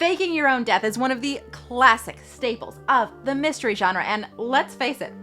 Faking your own death is one of the classic staples of the mystery genre, and let's face it,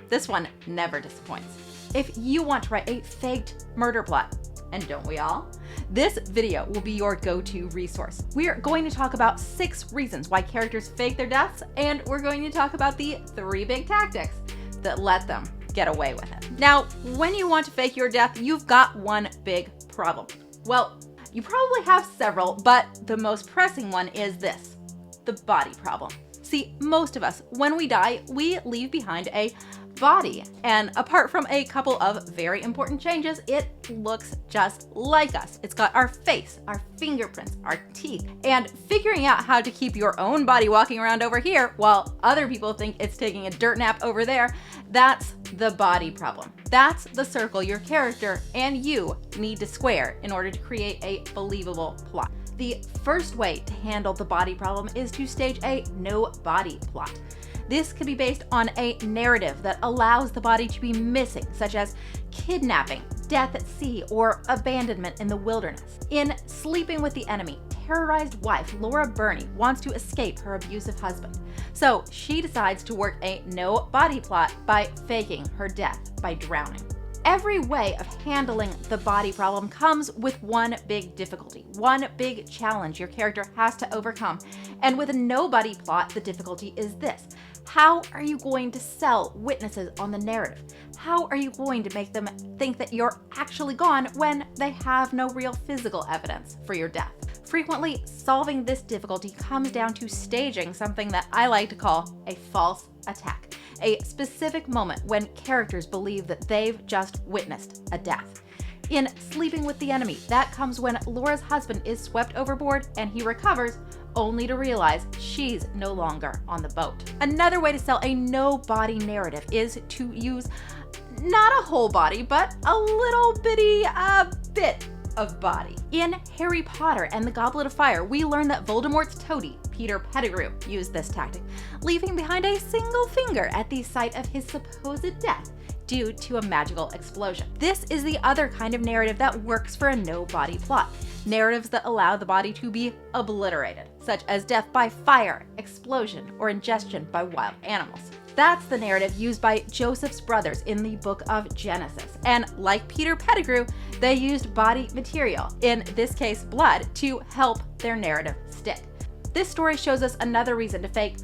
this one never disappoints. If you want to write a faked murder plot, and don't we all? This video will be your go-to resource. We are going to talk about 6 reasons why characters fake their deaths, and we're going to talk about the 3 big tactics that let them get away with it. Now, when you want to fake your death, you've got one big problem. Well, you probably have several, but the most pressing one is this: the body problem. See, most of us, when we die, we leave behind a body, and apart from a couple of very important changes, it looks just like us. It's got our face, our fingerprints, our teeth, and figuring out how to keep your own body walking around over here while other people think it's taking a dirt nap over there, that's the body problem. That's the circle your character and you need to square in order to create a believable plot. The first way to handle the body problem is to stage a no-body plot. This could be based on a narrative that allows the body to be missing, such as kidnapping, death at sea, or abandonment in the wilderness. In Sleeping with the Enemy, terrorized wife Laura Burney wants to escape her abusive husband. So she decides to work a no-body plot by faking her death by drowning. Every way of handling the body problem comes with one big difficulty, one big challenge your character has to overcome. And with a no-body plot, the difficulty is this: how are you going to sell witnesses on the narrative? How are you going to make them think that you're actually gone when they have no real physical evidence for your death? Frequently, solving this difficulty comes down to staging something that I like to call a false attack, a specific moment when characters believe that they've just witnessed a death. In Sleeping with the Enemy, that comes when Laura's husband is swept overboard and he recovers, only to realize she's no longer on the boat. Another way to sell a no-body narrative is to use not a whole body, but a little bitty bit of body. In Harry Potter and the Goblet of Fire, we learn that Voldemort's toady, Peter Pettigrew, used this tactic, leaving behind a single finger at the site of his supposed death due to a magical explosion. This is the other kind of narrative that works for a no-body plot. Narratives that allow the body to be obliterated, such as death by fire, explosion, or ingestion by wild animals. That's the narrative used by Joseph's brothers in the book of Genesis. And like Peter Pettigrew, they used body material, in this case blood, to help their narrative stick. This story shows us another reason to fake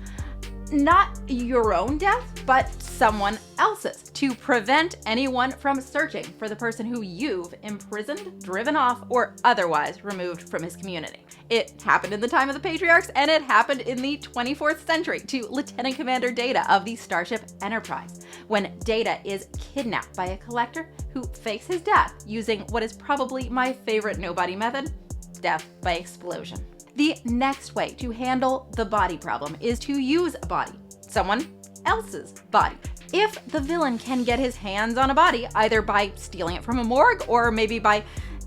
not your own death, but someone else's, to prevent anyone from searching for the person who you've imprisoned, driven off, or otherwise removed from his community. It happened in the time of the patriarchs, and it happened in the 24th century to Lieutenant Commander Data of the Starship Enterprise, when Data is kidnapped by a collector who fakes his death using what is probably my favorite no-body method: death by explosion. The next way to handle the body problem is to use a body, someone else's body. If the villain can get his hands on a body, either by stealing it from a morgue or maybe by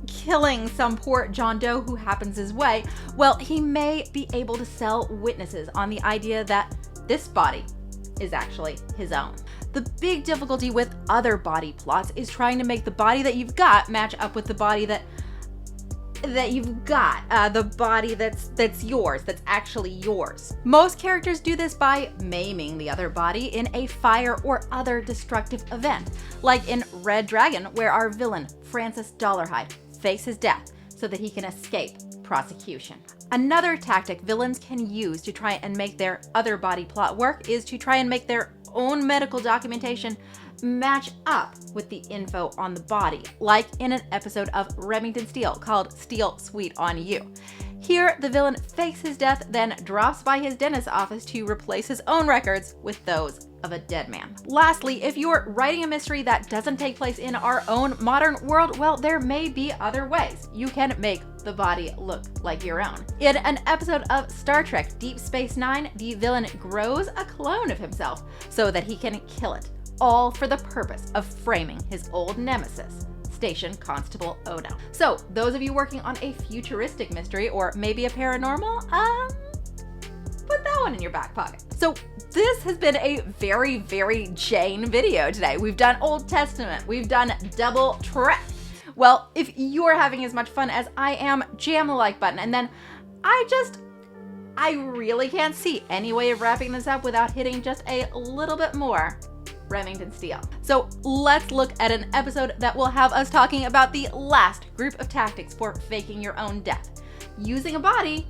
killing some poor John Doe who happens his way, well, he may be able to sell witnesses on the idea that this body is actually his own. The big difficulty with other body plots is trying to make the body that you've got match up with the body that you've got, the body that's yours, that's actually yours. Most characters do this by maiming the other body in a fire or other destructive event, like in Red Dragon, where our villain, Francis Dollarhide, fakes his death so that he can escape prosecution. Another tactic villains can use to try and make their other body plot work is to try and make their own medical documentation match up with the info on the body, like in an episode of Remington Steele called Steele Sweet on You. Here, the villain fakes his death, then drops by his dentist's office to replace his own records with those of a dead man. Lastly, if you're writing a mystery that doesn't take place in our own modern world, well, there may be other ways you can make the body look like your own. In an episode of Star Trek Deep Space Nine, the villain grows a clone of himself so that he can kill it, all for the purpose of framing his old nemesis, Station Constable Odo. So, those of you working on a futuristic mystery or maybe a paranormal, put that one in your back pocket. So, this has been a very, very Jane video today. We've done Old Testament, we've done Double Trek. Well, if you're having as much fun as I am, jam the like button, and then I I really can't see any way of wrapping this up without hitting just a little bit more Remington Steele. So let's look at an episode that will have us talking about the last group of tactics for faking your own death. Using a body,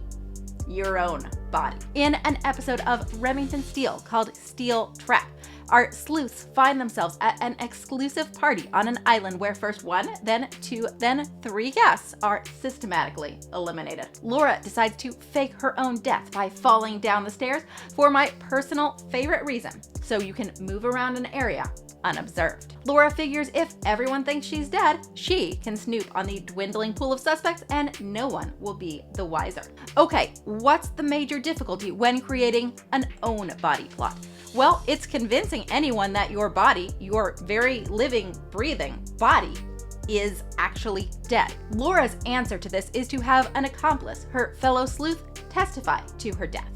your own body. In an episode of Remington Steele called Steel Trap, our sleuths find themselves at an exclusive party on an island where first 1, then 2, then 3 guests are systematically eliminated. Laura decides to fake her own death by falling down the stairs for my personal favorite reason, so you can move around an area unobserved. Laura figures if everyone thinks she's dead, she can snoop on the dwindling pool of suspects and no one will be the wiser. Okay, what's the major difficulty when creating an own body plot? Well, it's convincing anyone that your body, your very living, breathing body, is actually dead. Laura's answer to this is to have an accomplice, her fellow sleuth, testify to her death.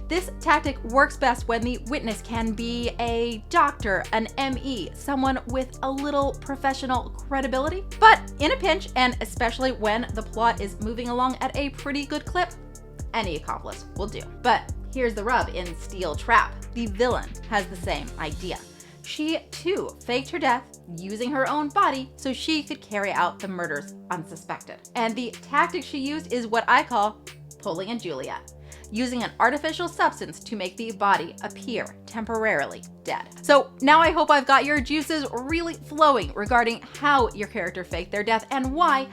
This tactic works best when the witness can be a doctor, an ME, someone with a little professional credibility. But in a pinch, and especially when the plot is moving along at a pretty good clip, any accomplice will do. But here's the rub in Steel Trap. The villain has the same idea. She too faked her death using her own body so she could carry out the murders unsuspected. And the tactic she used is what I call pulling a Juliet, using an artificial substance to make the body appear temporarily dead. So now I hope I've got your juices really flowing regarding how your character faked their death and why,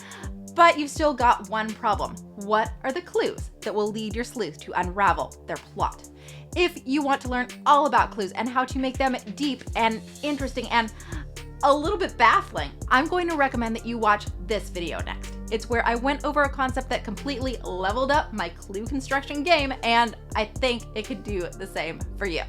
but you've still got one problem. What are the clues that will lead your sleuth to unravel their plot? If you want to learn all about clues and how to make them deep and interesting and a little bit baffling, I'm going to recommend that you watch this video next. It's where I went over a concept that completely leveled up my clue construction game, and I think it could do the same for you.